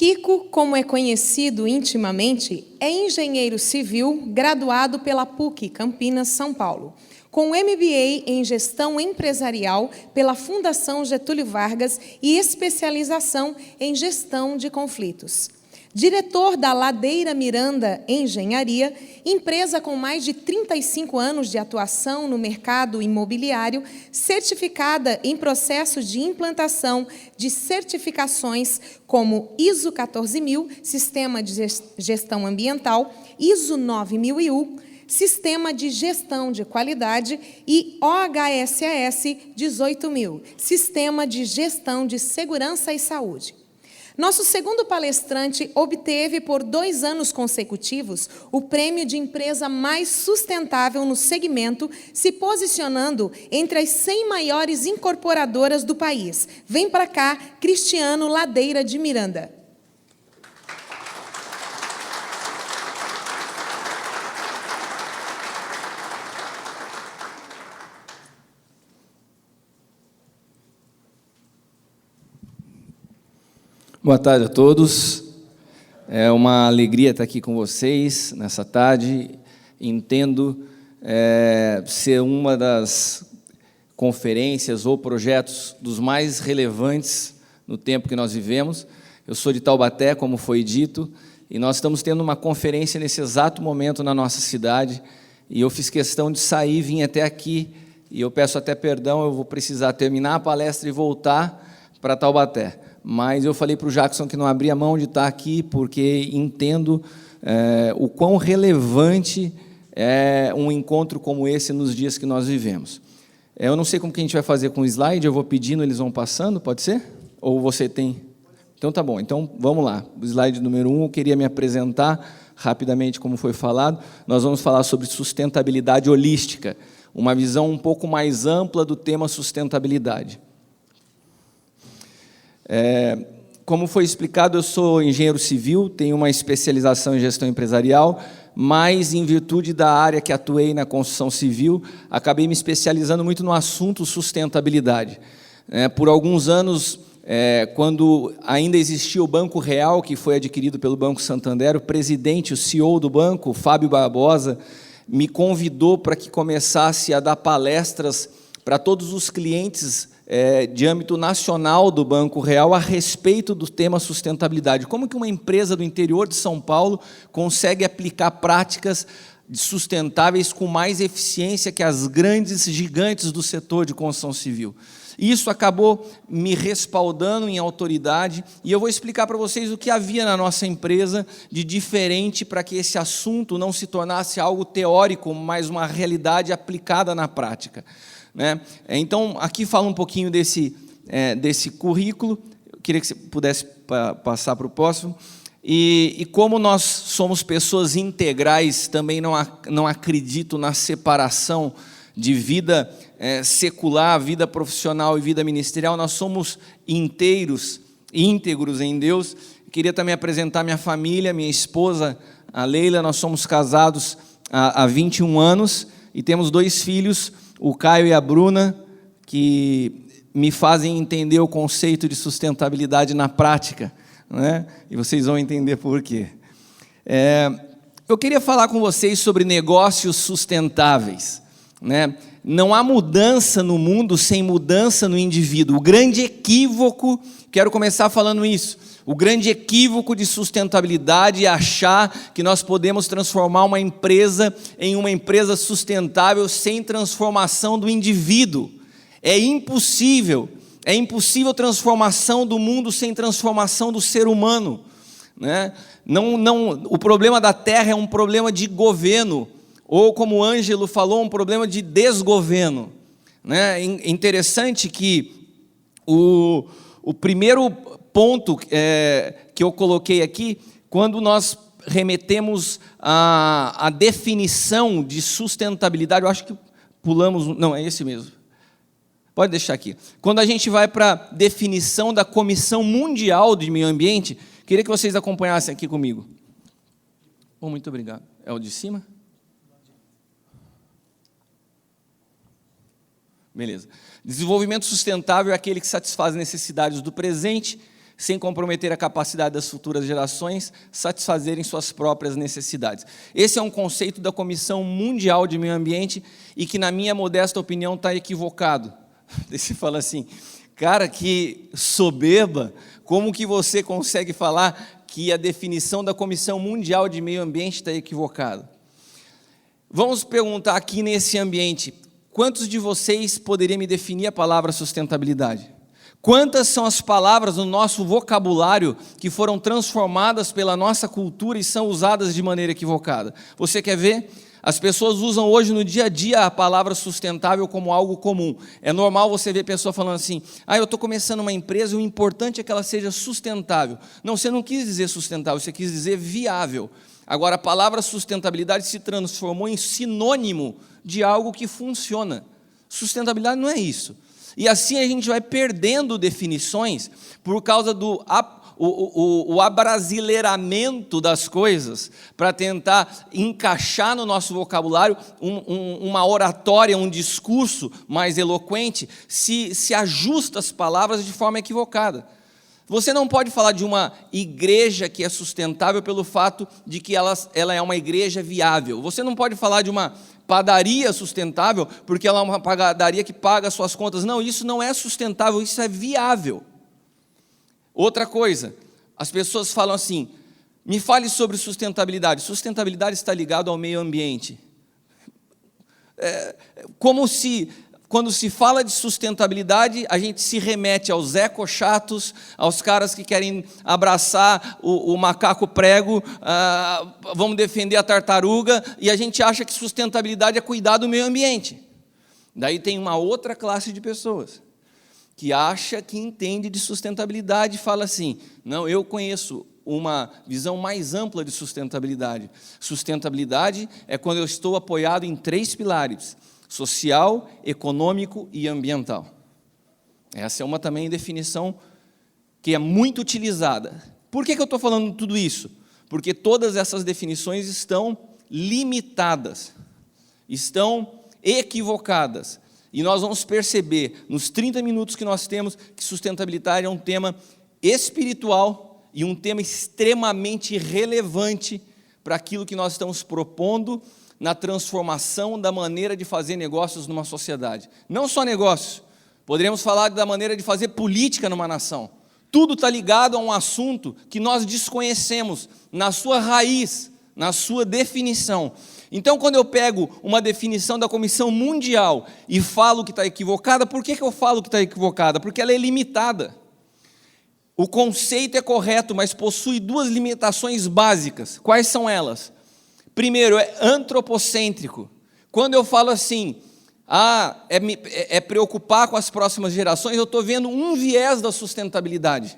Kiko, como é conhecido intimamente, é engenheiro civil graduado pela PUC Campinas, São Paulo, com MBA em Gestão Empresarial pela Fundação Getúlio Vargas e especialização em Gestão de Conflitos. Diretor da Ladeira Miranda Engenharia, empresa com mais de 35 anos de atuação no mercado imobiliário, certificada em processos de implantação de certificações como ISO 14000, Sistema de Gestão Ambiental, ISO 9001, Sistema de Gestão de Qualidade e OHSAS 18000, Sistema de Gestão de Segurança e Saúde. Nosso segundo palestrante obteve, por 2 anos consecutivos, o prêmio de empresa mais sustentável no segmento, se posicionando entre as 100 maiores incorporadoras do país. Vem para cá, Cristiano Ladeira de Miranda. Boa tarde a todos. É uma alegria estar aqui com vocês nessa tarde. Entendo ser uma das conferências ou projetos dos mais relevantes no tempo que nós vivemos. Eu sou de Taubaté, como foi dito, e nós estamos tendo uma conferência nesse exato momento na nossa cidade, e eu fiz questão de sair, vim até aqui, e eu peço até perdão, eu vou precisar terminar a palestra e voltar para Taubaté. Mas eu falei para o Jackson que não abria mão de estar aqui, porque entendo o quão relevante é um encontro como esse nos dias que nós vivemos. Eu não sei como que a gente vai fazer com o slide, eu vou pedindo, eles vão passando, pode ser? Ou você tem? Então tá bom, então vamos lá. O slide número 1, eu queria me apresentar rapidamente, como foi falado. Nós vamos falar sobre sustentabilidade holística, uma visão um pouco mais ampla do tema sustentabilidade. Como foi explicado, eu sou engenheiro civil, tenho uma especialização em gestão empresarial, mas em virtude da área que atuei na construção civil, acabei me especializando muito no assunto sustentabilidade. Por alguns anos, quando ainda existia o Banco Real, que foi adquirido pelo Banco Santander, o presidente, o CEO do banco, Fábio Barbosa, me convidou para que começasse a dar palestras para todos os clientes de âmbito nacional do Banco Real a respeito do tema sustentabilidade. Como que uma empresa do interior de São Paulo consegue aplicar práticas sustentáveis com mais eficiência que as grandes gigantes do setor de construção civil? Isso acabou me respaldando em autoridade, e eu vou explicar para vocês o que havia na nossa empresa de diferente para que esse assunto não se tornasse algo teórico, mas uma realidade aplicada na prática. Então, aqui fala um pouquinho desse currículo, eu queria que você pudesse passar para o próximo, e como nós somos pessoas integrais, também não acredito na separação de vida secular, vida profissional e vida ministerial, nós somos íntegros em Deus. Eu queria também apresentar minha família, minha esposa, a Leila, nós somos casados há 21 anos, e temos 2 filhos, o Caio e a Bruna, que me fazem entender o conceito de sustentabilidade na prática, e vocês vão entender por quê. Eu queria falar com vocês sobre negócios sustentáveis. Não há mudança no mundo sem mudança no indivíduo. O grande equívoco, quero começar falando isso, o grande equívoco de sustentabilidade é achar que nós podemos transformar uma empresa em uma empresa sustentável sem transformação do indivíduo. É impossível transformação do mundo sem transformação do ser humano. O problema da Terra é um problema de governo, ou como o Ângelo falou, um problema de desgoverno. É interessante que o primeiro ponto que eu coloquei aqui, quando nós remetemos a definição de sustentabilidade, eu acho que pulamos, não, é esse mesmo, pode deixar aqui. Quando a gente vai para a definição da Comissão Mundial de Meio Ambiente, queria que vocês acompanhassem aqui comigo. Muito obrigado. É o de cima? Beleza. Desenvolvimento sustentável é aquele que satisfaz as necessidades do presente, sem comprometer a capacidade das futuras gerações satisfazerem suas próprias necessidades. Esse é um conceito da Comissão Mundial de Meio Ambiente e que, na minha modesta opinião, está equivocado. Você fala assim, cara, que soberba, como que você consegue falar que a definição da Comissão Mundial de Meio Ambiente está equivocada? Vamos perguntar aqui nesse ambiente, quantos de vocês poderiam me definir a palavra sustentabilidade? Quantas são as palavras no nosso vocabulário que foram transformadas pela nossa cultura e são usadas de maneira equivocada? Você quer ver? As pessoas usam hoje no dia a dia a palavra sustentável como algo comum. É normal você ver pessoa falando assim, eu estou começando uma empresa e o importante é que ela seja sustentável. Não, você não quis dizer sustentável, você quis dizer viável. Agora, a palavra sustentabilidade se transformou em sinônimo de algo que funciona. Sustentabilidade não é isso. E assim a gente vai perdendo definições por causa do abrasileiramento das coisas, para tentar encaixar no nosso vocabulário uma oratória, um discurso mais eloquente, se ajusta as palavras de forma equivocada. Você não pode falar de uma igreja que é sustentável pelo fato de que ela é uma igreja viável. Você não pode falar de uma padaria sustentável porque ela é uma padaria que paga suas contas. Não, isso não é sustentável, isso é viável. Outra coisa, as pessoas falam assim, me fale sobre sustentabilidade. Sustentabilidade está ligado ao meio ambiente. Como se, quando se fala de sustentabilidade, a gente se remete aos ecochatos, aos caras que querem abraçar o macaco prego, vamos defender a tartaruga, e a gente acha que sustentabilidade é cuidar do meio ambiente. Daí tem uma outra classe de pessoas que acha que entende de sustentabilidade e fala assim, não, eu conheço uma visão mais ampla de sustentabilidade. Sustentabilidade é quando eu estou apoiado em 3 pilares, social, econômico e ambiental. Essa é uma também definição que é muito utilizada. Por que eu estou falando tudo isso? Porque todas essas definições estão limitadas, estão equivocadas. E nós vamos perceber, nos 30 minutos que nós temos, que sustentabilidade é um tema espiritual e um tema extremamente relevante para aquilo que nós estamos propondo na transformação da maneira de fazer negócios numa sociedade. Não só negócios, poderíamos falar da maneira de fazer política numa nação. Tudo está ligado a um assunto que nós desconhecemos na sua raiz, na sua definição. Então, quando eu pego uma definição da Comissão Mundial e falo que está equivocada, por que eu falo que está equivocada? Porque ela é limitada. O conceito é correto, mas possui 2 limitações básicas. Quais são elas? Primeiro, é antropocêntrico. Quando eu falo assim, é preocupar com as próximas gerações, eu estou vendo um viés da sustentabilidade.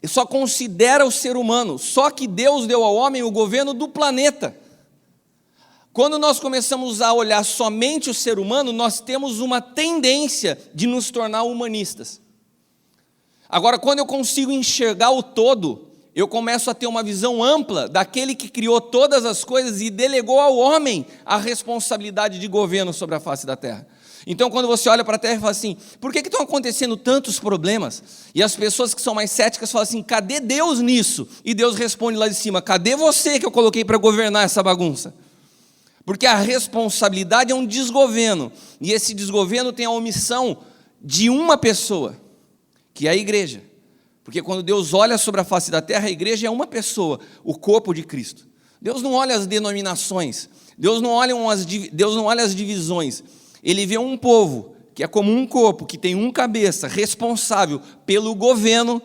Só considera o ser humano, só que Deus deu ao homem o governo do planeta. Quando nós começamos a olhar somente o ser humano, nós temos uma tendência de nos tornar humanistas. Agora, quando eu consigo enxergar o todo, eu começo a ter uma visão ampla daquele que criou todas as coisas e delegou ao homem a responsabilidade de governo sobre a face da terra. Então, quando você olha para a terra e fala assim, por que estão acontecendo tantos problemas? E as pessoas que são mais céticas falam assim, cadê Deus nisso? E Deus responde lá de cima, cadê você que eu coloquei para governar essa bagunça? Porque a responsabilidade é um desgoverno, e esse desgoverno tem a omissão de uma pessoa, que é a igreja. Porque quando Deus olha sobre a face da terra, a igreja é uma pessoa, o corpo de Cristo. Deus não olha as denominações, Deus não olha as divisões. Ele vê um povo que é como um corpo, que tem um cabeça, responsável pelo governo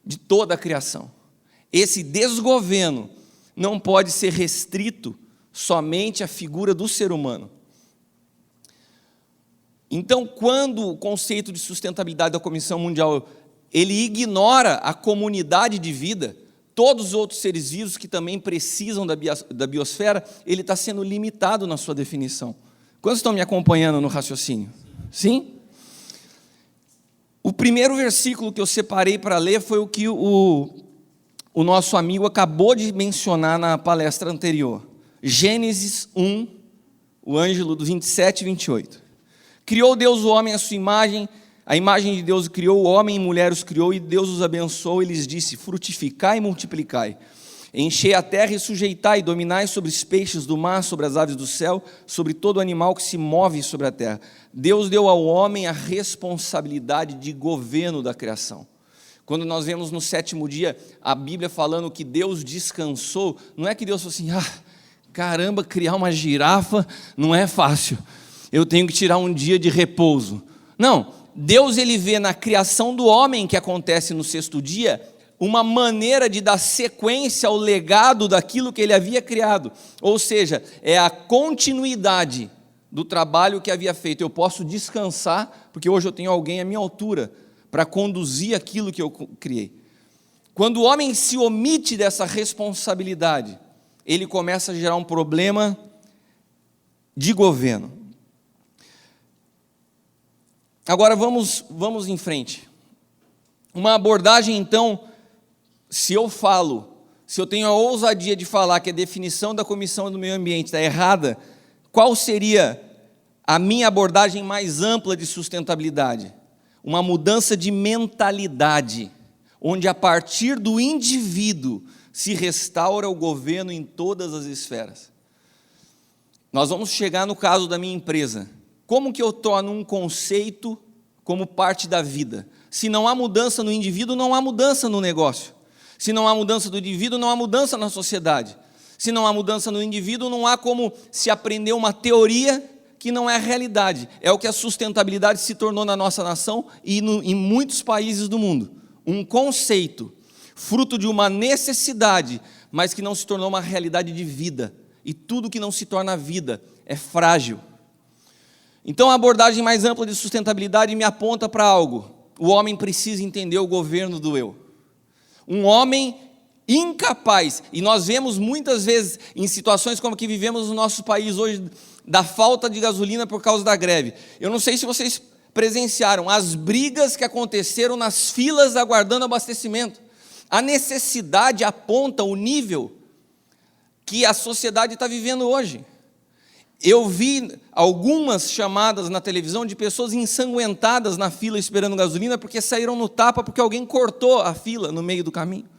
de toda a criação. Esse desgoverno não pode ser restrito somente à figura do ser humano. Então, quando o conceito de sustentabilidade da Comissão Mundial, ele ignora a comunidade de vida, todos os outros seres vivos que também precisam da biosfera, ele está sendo limitado na sua definição. Quantos estão me acompanhando no raciocínio? Sim? O primeiro versículo que eu separei para ler foi o que o nosso amigo acabou de mencionar na palestra anterior. Gênesis 1, o Ângelo do 27 e 28. Criou Deus o homem à sua imagem, A imagem de Deus criou, o homem e mulher os criou, e Deus os abençoou e lhes disse: frutificai e multiplicai, enchei a terra e sujeitai, dominai sobre os peixes do mar, sobre as aves do céu, sobre todo animal que se move sobre a terra. Deus deu ao homem a responsabilidade de governo da criação. Quando nós vemos no 7º dia a Bíblia falando que Deus descansou, não é que Deus falou assim: caramba, criar uma girafa não é fácil, eu tenho que tirar um dia de repouso. Não, Deus ele vê na criação do homem que acontece no 6º dia, uma maneira de dar sequência ao legado daquilo que ele havia criado. Ou seja, é a continuidade do trabalho que havia feito. Eu posso descansar, porque hoje eu tenho alguém à minha altura para conduzir aquilo que eu criei. Quando o homem se omite dessa responsabilidade, ele começa a gerar um problema de governo. Agora vamos em frente. Uma abordagem, então, se eu tenho a ousadia de falar que a definição da Comissão do Meio Ambiente está errada, qual seria a minha abordagem mais ampla de sustentabilidade? Uma mudança de mentalidade, onde a partir do indivíduo se restaura o governo em todas as esferas. Nós vamos chegar no caso da minha empresa. Como que eu torno um conceito como parte da vida? Se não há mudança no indivíduo, não há mudança no negócio. Se não há mudança do indivíduo, não há mudança na sociedade. Se não há mudança no indivíduo, não há como se aprender uma teoria que não é a realidade. É o que a sustentabilidade se tornou na nossa nação e em muitos países do mundo. Um conceito, fruto de uma necessidade, mas que não se tornou uma realidade de vida. E tudo que não se torna vida é frágil. Então a abordagem mais ampla de sustentabilidade me aponta para algo. O homem precisa entender o governo do eu. Um homem incapaz, e nós vemos muitas vezes em situações como a que vivemos no nosso país hoje, da falta de gasolina por causa da greve. Eu não sei se vocês presenciaram as brigas que aconteceram nas filas aguardando abastecimento. A necessidade aponta o nível que a sociedade está vivendo hoje. Eu vi algumas chamadas na televisão de pessoas ensanguentadas na fila esperando gasolina porque saíram no tapa porque alguém cortou a fila no meio do caminho.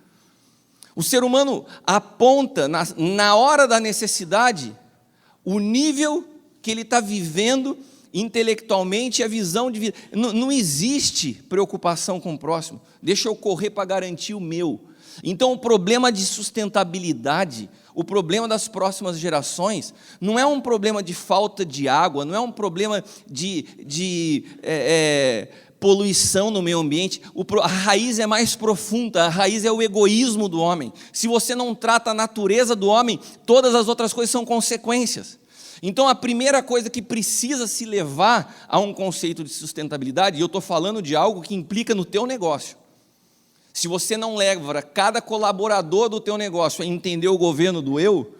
O ser humano aponta, na hora da necessidade, o nível que ele está vivendo intelectualmente e a visão de vida. Não existe preocupação com o próximo. Deixa eu correr para garantir o meu. Então, o problema de sustentabilidade, o problema das próximas gerações, não é um problema de falta de água, não é um problema de poluição no meio ambiente. A raiz é mais profunda, a raiz é o egoísmo do homem. Se você não trata a natureza do homem, todas as outras coisas são consequências. Então, a primeira coisa que precisa se levar a um conceito de sustentabilidade, e eu estou falando de algo que implica no teu negócio. Se você não leva cada colaborador do teu negócio a entender o governo do eu,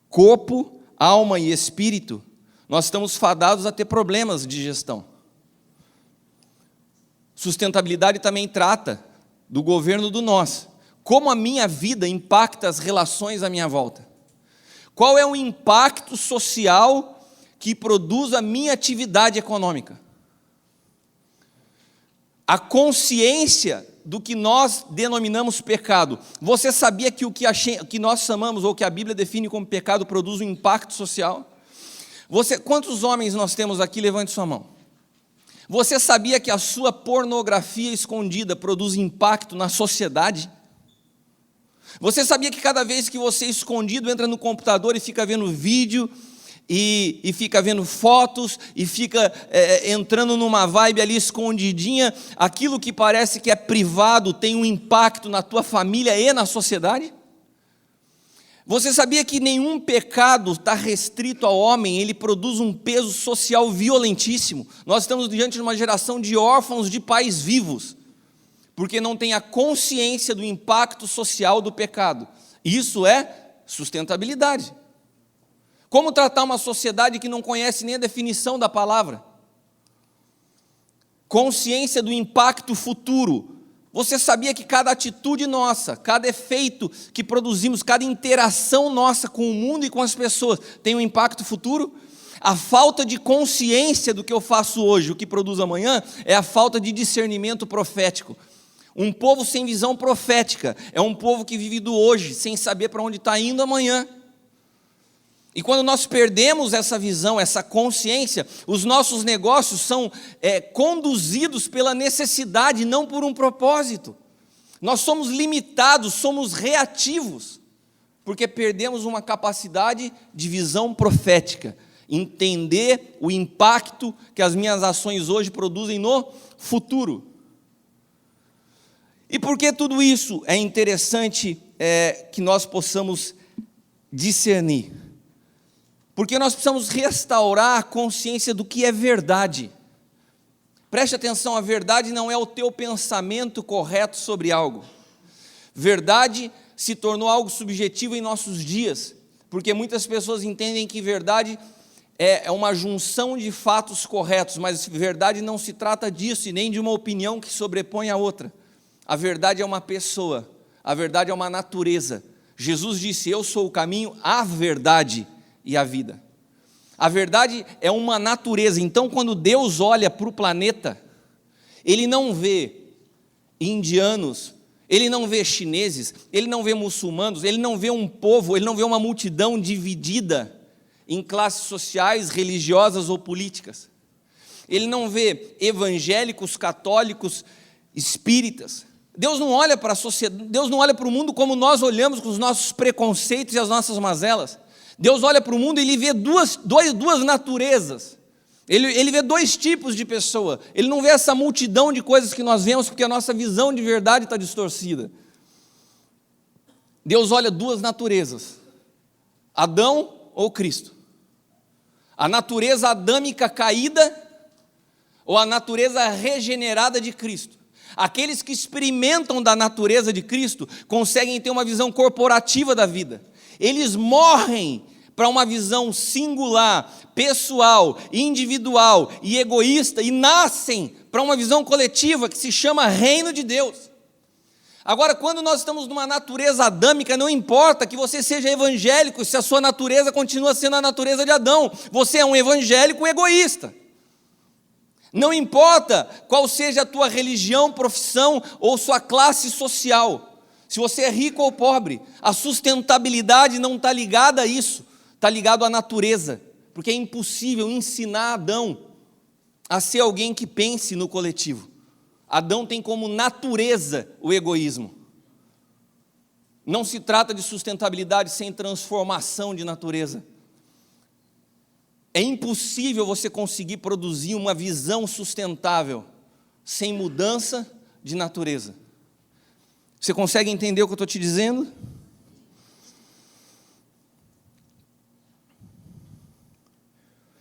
corpo, alma e espírito, nós estamos fadados a ter problemas de gestão. Sustentabilidade também trata do governo do nós. Como a minha vida impacta as relações à minha volta? Qual é o impacto social que produz a minha atividade econômica? A consciência do que nós denominamos pecado. Você sabia que o que nós chamamos, ou que a Bíblia define como pecado, produz um impacto social? Quantos homens nós temos aqui? Levante sua mão. Você sabia que a sua pornografia escondida produz impacto na sociedade? Você sabia que cada vez que você escondido entra no computador e fica vendo vídeo, e fica vendo fotos, e fica entrando numa vibe ali escondidinha, aquilo que parece que é privado tem um impacto na tua família e na sociedade? Você sabia que nenhum pecado está restrito ao homem, ele produz um peso social violentíssimo? Nós estamos diante de uma geração de órfãos de pais vivos, porque não tem a consciência do impacto social do pecado. Isso é sustentabilidade. Como tratar uma sociedade que não conhece nem a definição da palavra? Consciência do impacto futuro. Você sabia que cada atitude nossa, cada efeito que produzimos, cada interação nossa com o mundo e com as pessoas tem um impacto futuro? A falta de consciência do que eu faço hoje, o que produz amanhã, é a falta de discernimento profético. Um povo sem visão profética é um povo que vive do hoje, sem saber para onde está indo amanhã. E quando nós perdemos essa visão, essa consciência, os nossos negócios são conduzidos pela necessidade, não por um propósito. Nós somos limitados, somos reativos, porque perdemos uma capacidade de visão profética, entender o impacto que as minhas ações hoje produzem no futuro. E por que tudo isso é interessante que nós possamos discernir? Porque nós precisamos restaurar a consciência do que é verdade. Preste atenção, a verdade não é o teu pensamento correto sobre algo. Verdade se tornou algo subjetivo em nossos dias, porque muitas pessoas entendem que verdade é uma junção de fatos corretos, mas verdade não se trata disso e nem de uma opinião que sobrepõe a outra. A verdade é uma pessoa, a verdade é uma natureza. Jesus disse: eu sou o caminho, a verdade e a vida. A verdade é uma natureza. Então, quando Deus olha para o planeta, Ele não vê indianos, Ele não vê chineses, Ele não vê muçulmanos, Ele não vê um povo, Ele não vê uma multidão dividida em classes sociais, religiosas ou políticas. Ele não vê evangélicos, católicos, espíritas. Deus não olha para a sociedade, Deus não olha para o mundo como nós olhamos, com os nossos preconceitos e as nossas mazelas. Deus olha para o mundo e Ele vê duas naturezas. Ele vê dois tipos de pessoa. Ele não vê essa multidão de coisas que nós vemos, porque a nossa visão de verdade está distorcida. Deus olha duas naturezas: Adão ou Cristo. A natureza adâmica caída ou a natureza regenerada de Cristo. Aqueles que experimentam da natureza de Cristo conseguem ter uma visão corporativa da vida. Eles morrem para uma visão singular, pessoal, individual e egoísta e nascem para uma visão coletiva que se chama Reino de Deus. Agora, quando nós estamos numa natureza adâmica, não importa que você seja evangélico, se a sua natureza continua sendo a natureza de Adão, você é um evangélico egoísta. Não importa qual seja a tua religião, profissão ou sua classe social, se você é rico ou pobre, a sustentabilidade não está ligada a isso, está ligado à natureza, porque é impossível ensinar Adão a ser alguém que pense no coletivo. Adão tem como natureza o egoísmo. Não se trata de sustentabilidade sem transformação de natureza. É impossível você conseguir produzir uma visão sustentável sem mudança de natureza. Você consegue entender o que eu estou te dizendo?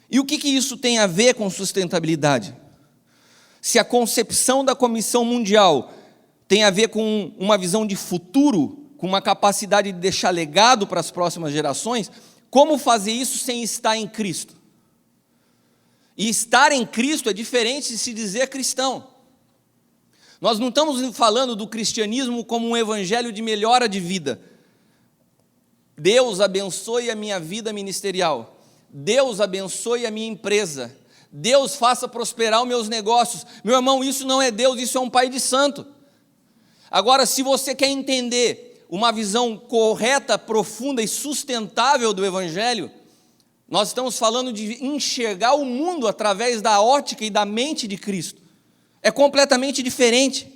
E o que isso tem a ver com sustentabilidade? Se a concepção da Comissão Mundial tem a ver com uma visão de futuro, com uma capacidade de deixar legado para as próximas gerações, como fazer isso sem estar em Cristo? E estar em Cristo é diferente de se dizer cristão. Nós não estamos falando do cristianismo como um evangelho de melhora de vida. Deus abençoe a minha vida ministerial. Deus abençoe a minha empresa. Deus faça prosperar os meus negócios. Meu irmão, isso não é Deus, isso é um pai de santo. Agora, se você quer entender uma visão correta, profunda e sustentável do evangelho, nós estamos falando de enxergar o mundo através da ótica e da mente de Cristo. É completamente diferente.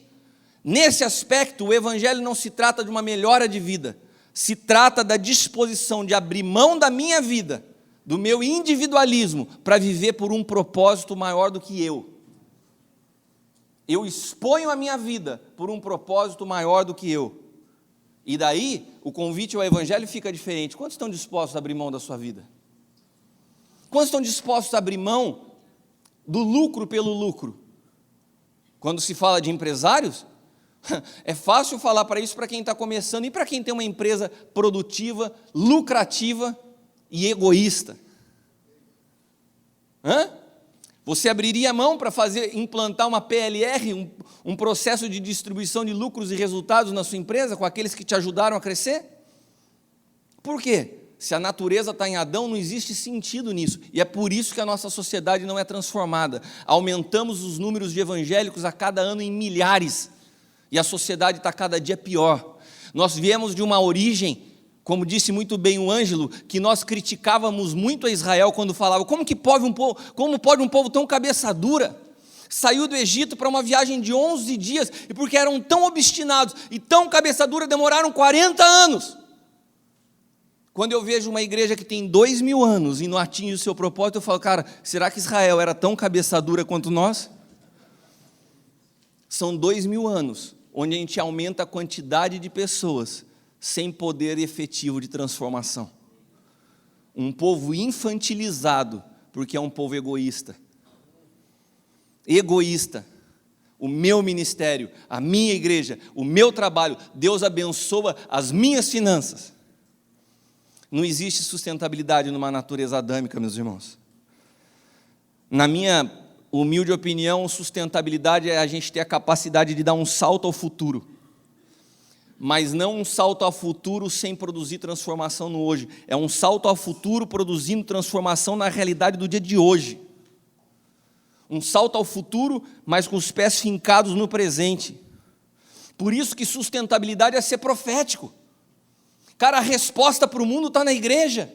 Nesse aspecto, o evangelho não se trata de uma melhora de vida, se trata da disposição de abrir mão da minha vida, do meu individualismo, para viver por um propósito maior do que eu. Eu exponho a minha vida por um propósito maior do que eu. E daí, o convite ao evangelho fica diferente. Quantos estão dispostos a abrir mão da sua vida? Quantos estão dispostos a abrir mão do lucro pelo lucro? Quando se fala de empresários, é fácil falar para isso para quem está começando e para quem tem uma empresa produtiva, lucrativa e egoísta. Você abriria a mão para implantar uma PLR, um processo de distribuição de lucros e resultados na sua empresa com aqueles que te ajudaram a crescer? Por quê? Se a natureza está em Adão, não existe sentido nisso. E é por isso que a nossa sociedade não é transformada. Aumentamos os números de evangélicos a cada ano em milhares. E a sociedade está cada dia pior. Nós viemos de uma origem, como disse muito bem o Ângelo, que nós criticávamos muito a Israel quando falava, como pode um povo tão cabeça dura? Saiu do Egito para uma viagem de 11 dias, e porque eram tão obstinados e tão cabeça dura, demoraram 40 anos. Quando eu vejo uma igreja que tem 2000 anos e não atinge o seu propósito, eu falo, cara, será que Israel era tão cabeça dura quanto nós? São 2000 anos, onde a gente aumenta a quantidade de pessoas, sem poder efetivo de transformação. Um povo infantilizado, porque é um povo egoísta. Egoísta. O meu ministério, a minha igreja, o meu trabalho, Deus abençoa as minhas finanças. Não existe sustentabilidade numa natureza adâmica, meus irmãos. Na minha humilde opinião, sustentabilidade é a gente ter a capacidade de dar um salto ao futuro. Mas não um salto ao futuro sem produzir transformação no hoje. É um salto ao futuro produzindo transformação na realidade do dia de hoje. Um salto ao futuro, mas com os pés fincados no presente. Por isso que sustentabilidade é ser profético. Cara, a resposta para o mundo está na igreja.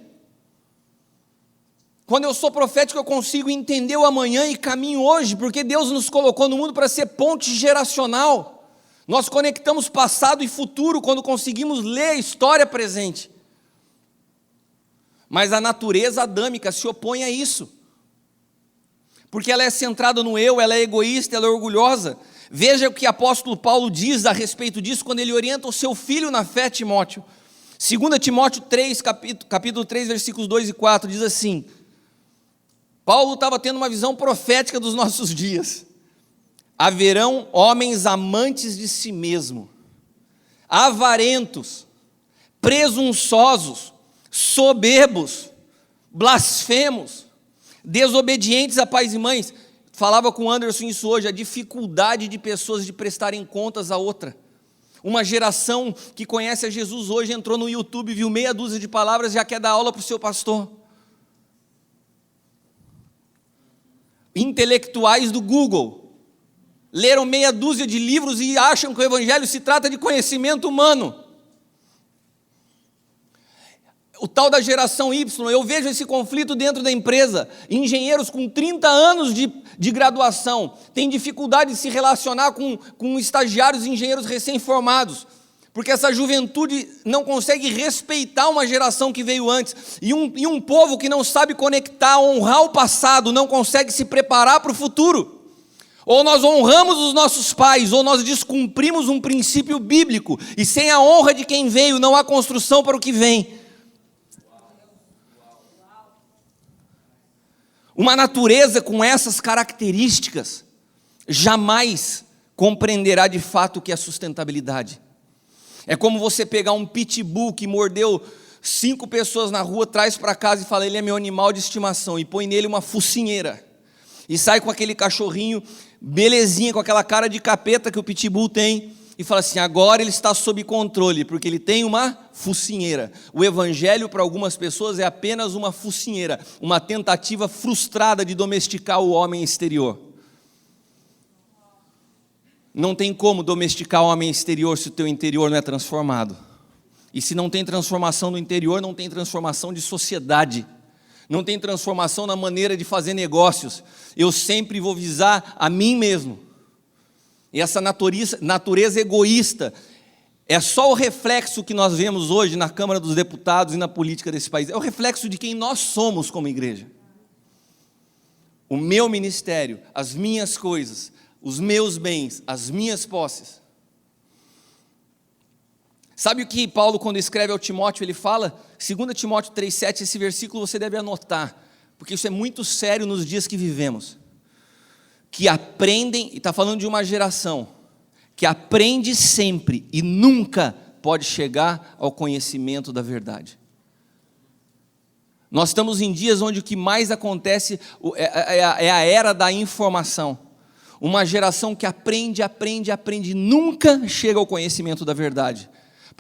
Quando eu sou profético, eu consigo entender o amanhã e caminho hoje, porque Deus nos colocou no mundo para ser ponte geracional. Nós conectamos passado e futuro quando conseguimos ler a história presente. Mas a natureza adâmica se opõe a isso. Porque ela é centrada no eu, ela é egoísta, ela é orgulhosa. Veja o que o apóstolo Paulo diz a respeito disso quando ele orienta o seu filho na fé, Timóteo. 2 Timóteo 3, capítulo 3, versículos 2 e 4, diz assim, Paulo estava tendo uma visão profética dos nossos dias. Haverão homens amantes de si mesmo, avarentos, presunçosos, soberbos, blasfemos, desobedientes a pais e mães. Falava com o Anderson isso hoje, a dificuldade de pessoas de prestarem contas a outra. Uma geração que conhece a Jesus hoje, entrou no YouTube, viu meia dúzia de palavras e já quer dar aula para o seu pastor. Intelectuais do Google, leram meia dúzia de livros e acham que o evangelho se trata de conhecimento humano. O tal da geração Y, eu vejo esse conflito dentro da empresa. Engenheiros com 30 anos de graduação têm dificuldade de se relacionar com estagiários e engenheiros recém-formados, porque essa juventude não consegue respeitar uma geração que veio antes, e um povo que não sabe conectar, honrar o passado, não consegue se preparar para o futuro. Ou nós honramos os nossos pais, ou nós descumprimos um princípio bíblico, e sem a honra de quem veio, não há construção para o que vem. Uma natureza com essas características jamais compreenderá de fato o que é sustentabilidade. É como você pegar um pitbull que mordeu 5 pessoas na rua, traz para casa e fala, ele é meu animal de estimação, e põe nele uma focinheira. E sai com aquele cachorrinho, belezinha, com aquela cara de capeta que o pitbull tem, e fala assim, agora ele está sob controle, porque ele tem uma focinheira. O evangelho para algumas pessoas é apenas uma focinheira, uma tentativa frustrada de domesticar o homem exterior. Não tem como domesticar o homem exterior se o teu interior não é transformado. E se não tem transformação no interior, não tem transformação de sociedade. Não tem transformação na maneira de fazer negócios. Eu sempre vou visar a mim mesmo. E essa natureza egoísta é só o reflexo que nós vemos hoje na Câmara dos Deputados e na política desse país. É o reflexo de quem nós somos como igreja. O meu ministério, as minhas coisas, os meus bens, as minhas posses. Sabe o que Paulo, quando escreve ao Timóteo, ele fala? 2 Timóteo 3,7, esse versículo você deve anotar, porque isso é muito sério nos dias que vivemos. Que aprendem, e está falando de uma geração, que aprende sempre e nunca pode chegar ao conhecimento da verdade. Nós estamos em dias onde o que mais acontece é a era da informação. Uma geração que aprende, nunca chega ao conhecimento da verdade.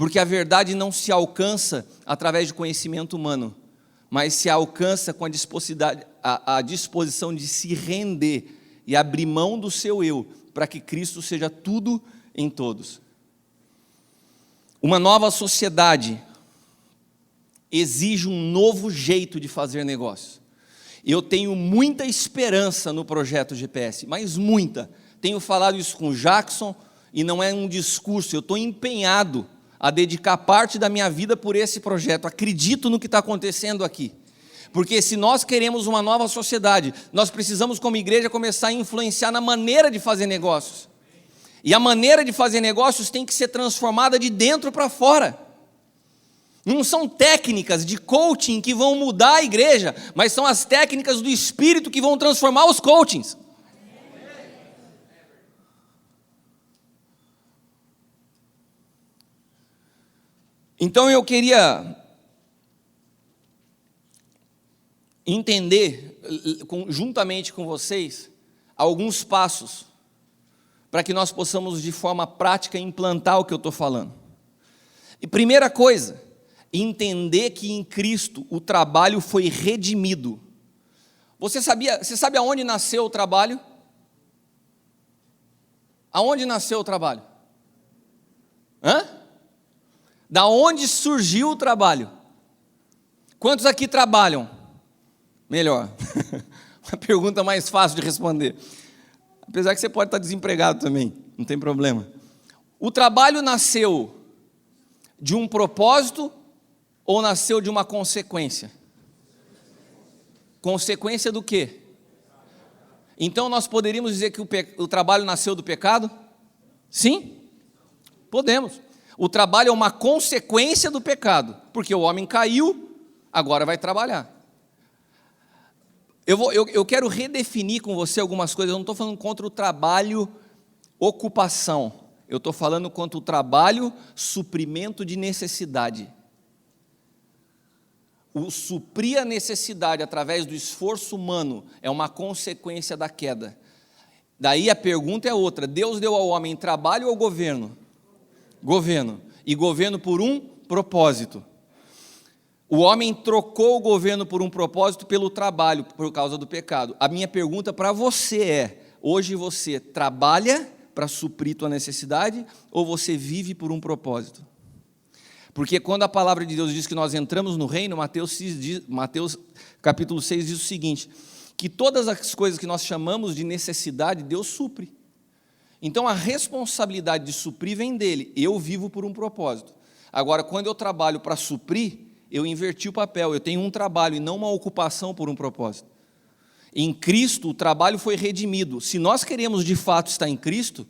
Porque a verdade não se alcança através de conhecimento humano, mas se alcança com a disposição de se render e abrir mão do seu eu, para que Cristo seja tudo em todos. Uma nova sociedade exige um novo jeito de fazer negócios. Eu tenho muita esperança no projeto GPS, mas muita. Tenho falado isso com o Jackson, e não é um discurso, eu estou empenhado a dedicar parte da minha vida por esse projeto. Acredito no que está acontecendo aqui. Porque se nós queremos uma nova sociedade, nós precisamos, como igreja, começar a influenciar na maneira de fazer negócios. E a maneira de fazer negócios tem que ser transformada de dentro para fora. Não são técnicas de coaching que vão mudar a igreja, mas são as técnicas do Espírito que vão transformar os coachings. Então eu queria entender, juntamente com vocês, alguns passos para que nós possamos de forma prática implantar o que eu estou falando. E primeira coisa, entender que em Cristo o trabalho foi redimido. Você sabe aonde nasceu o trabalho? Aonde nasceu o trabalho? Da onde surgiu o trabalho? Quantos aqui trabalham? Melhor. Uma pergunta mais fácil de responder. Apesar que você pode estar desempregado também, não tem problema. O trabalho nasceu de um propósito ou nasceu de uma consequência? Consequência do quê? Então nós poderíamos dizer que o trabalho nasceu do pecado? Sim, podemos. O trabalho é uma consequência do pecado, porque o homem caiu, agora vai trabalhar. Eu quero redefinir com você algumas coisas. Eu não estou falando contra o trabalho ocupação, eu estou falando contra o trabalho suprimento de necessidade. O suprir a necessidade através do esforço humano é uma consequência da queda. Daí a pergunta é outra: Deus deu ao homem trabalho ou governo? Governo. E governo por um propósito. O homem trocou o governo por um propósito pelo trabalho, por causa do pecado. A minha pergunta para você é: hoje você trabalha para suprir tua necessidade ou você vive por um propósito? Porque quando a palavra de Deus diz que nós entramos no reino, Mateus capítulo 6 diz o seguinte, que todas as coisas que nós chamamos de necessidade, Deus supre. Então a responsabilidade de suprir vem dele. Eu vivo por um propósito. Agora, quando eu trabalho para suprir, eu inverti o papel. Eu tenho um trabalho e não uma ocupação por um propósito. Em Cristo, o trabalho foi redimido. Se nós queremos de fato estar em Cristo,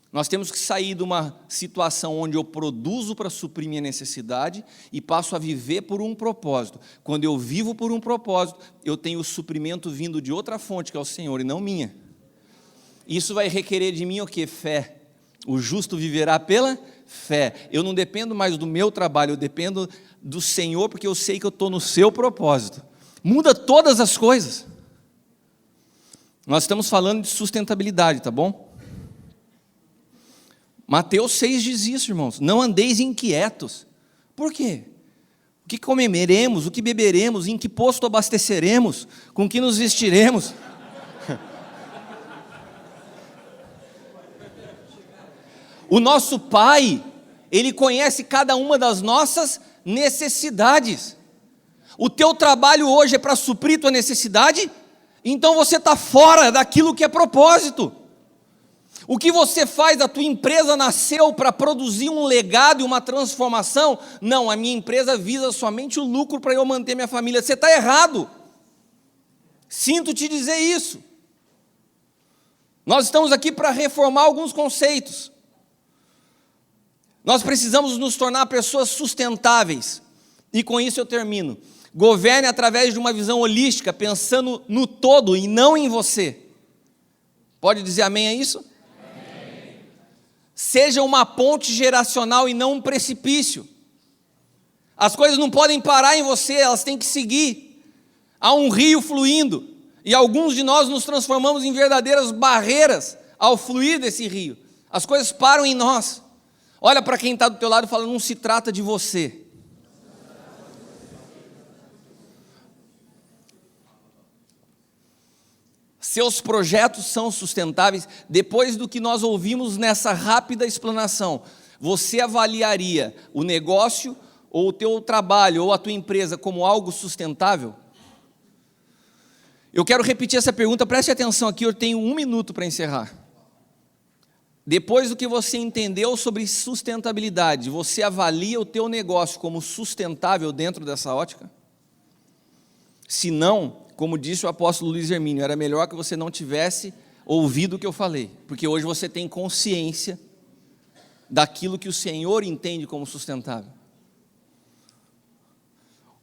nós temos que sair de uma situação onde eu produzo para suprir minha necessidade e passo a viver por um propósito. Quando eu vivo por um propósito, eu tenho o suprimento vindo de outra fonte, que é o Senhor, e não minha. Isso vai requerer de mim o quê? Fé. O justo viverá pela fé. Eu não dependo mais do meu trabalho, eu dependo do Senhor, porque eu sei que eu estou no seu propósito. Muda todas as coisas. Nós estamos falando de sustentabilidade, tá bom? Mateus 6 diz isso, irmãos. Não andeis inquietos. Por quê? O que comeremos, o que beberemos, em que posto abasteceremos, com que nos vestiremos? O nosso Pai, Ele conhece cada uma das nossas necessidades. O teu trabalho hoje é para suprir tua necessidade? Então você está fora daquilo que é propósito. O que você faz, a tua empresa nasceu para produzir um legado e uma transformação? Não, a minha empresa visa somente o lucro para eu manter minha família. Você está errado. Sinto te dizer isso. Nós estamos aqui para reformar alguns conceitos. Nós precisamos nos tornar pessoas sustentáveis. E com isso eu termino. Governe através de uma visão holística, pensando no todo e não em você. Pode dizer amém a isso? Amém. Seja uma ponte geracional e não um precipício. As coisas não podem parar em você, elas têm que seguir. Há um rio fluindo e alguns de nós nos transformamos em verdadeiras barreiras ao fluir desse rio. As coisas param em nós. Olha para quem está do teu lado e fala, não se trata de você. Seus projetos são sustentáveis. Depois do que nós ouvimos nessa rápida explanação, você avaliaria o negócio ou o teu trabalho ou a tua empresa como algo sustentável? Eu quero repetir essa pergunta, preste atenção aqui, eu tenho 1 minuto para encerrar. Depois do que você entendeu sobre sustentabilidade, você avalia o teu negócio como sustentável dentro dessa ótica? Se não, como disse o apóstolo Luiz Hermínio, era melhor que você não tivesse ouvido o que eu falei, porque hoje você tem consciência daquilo que o Senhor entende como sustentável.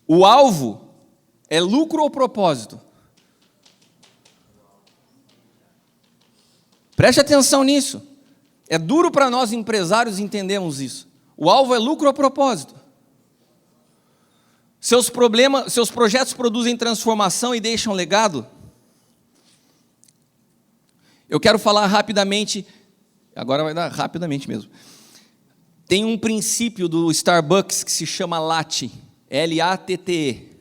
O alvo é lucro ou propósito? Preste atenção nisso. É duro para nós empresários entendermos isso. O alvo é lucro ou propósito? Seus projetos produzem transformação e deixam legado? Eu quero falar rapidamente, agora vai dar rapidamente mesmo. Tem um princípio do Starbucks que se chama LATTE, L-A-T-T-E.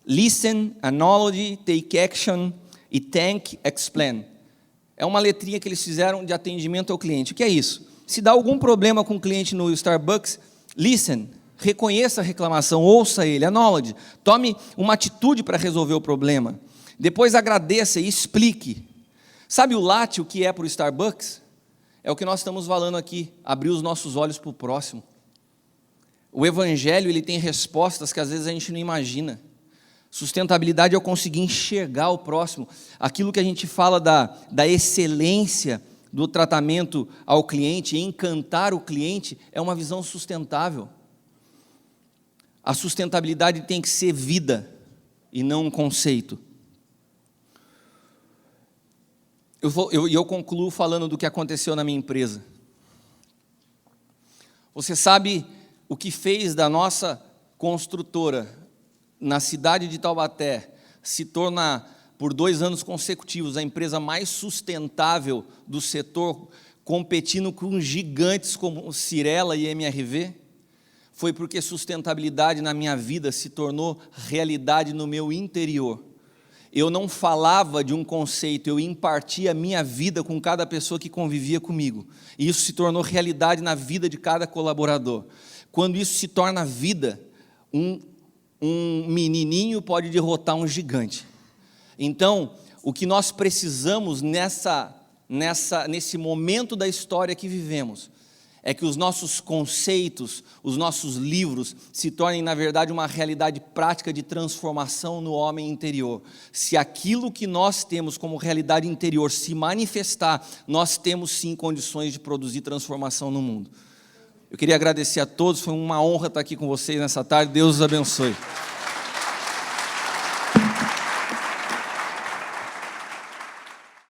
Listen, Acknowledge, Take Action e Thank, Explain. É uma letrinha que eles fizeram de atendimento ao cliente. O que é isso? Se dá algum problema com o cliente no Starbucks, listen, reconheça a reclamação, ouça ele, acknowledge, tome uma atitude para resolver o problema. Depois agradeça e explique. Sabe o LATTE, o que é para o Starbucks? É o que nós estamos falando aqui, abrir os nossos olhos para o próximo. O Evangelho ele tem respostas que às vezes a gente não imagina. Sustentabilidade é eu conseguir enxergar o próximo. Aquilo que a gente fala da excelência do tratamento ao cliente, encantar o cliente, é uma visão sustentável. A sustentabilidade tem que ser vida e não um conceito. Eu concluo falando do que aconteceu na minha empresa. Você sabe o que fez da nossa construtora na cidade de Taubaté se tornar, por 2 anos consecutivos, a empresa mais sustentável do setor, competindo com gigantes como Cyrela e MRV? Foi porque sustentabilidade na minha vida se tornou realidade no meu interior. Eu não falava de um conceito, eu impartia a minha vida com cada pessoa que convivia comigo. E isso se tornou realidade na vida de cada colaborador. Quando isso se torna vida, um menininho pode derrotar um gigante. Então, o que nós precisamos nesse momento da história que vivemos, é que os nossos conceitos, os nossos livros, se tornem, na verdade, uma realidade prática de transformação no homem interior. Se aquilo que nós temos como realidade interior se manifestar, nós temos sim condições de produzir transformação no mundo. Eu queria agradecer a todos, foi uma honra estar aqui com vocês nessa tarde, Deus os abençoe.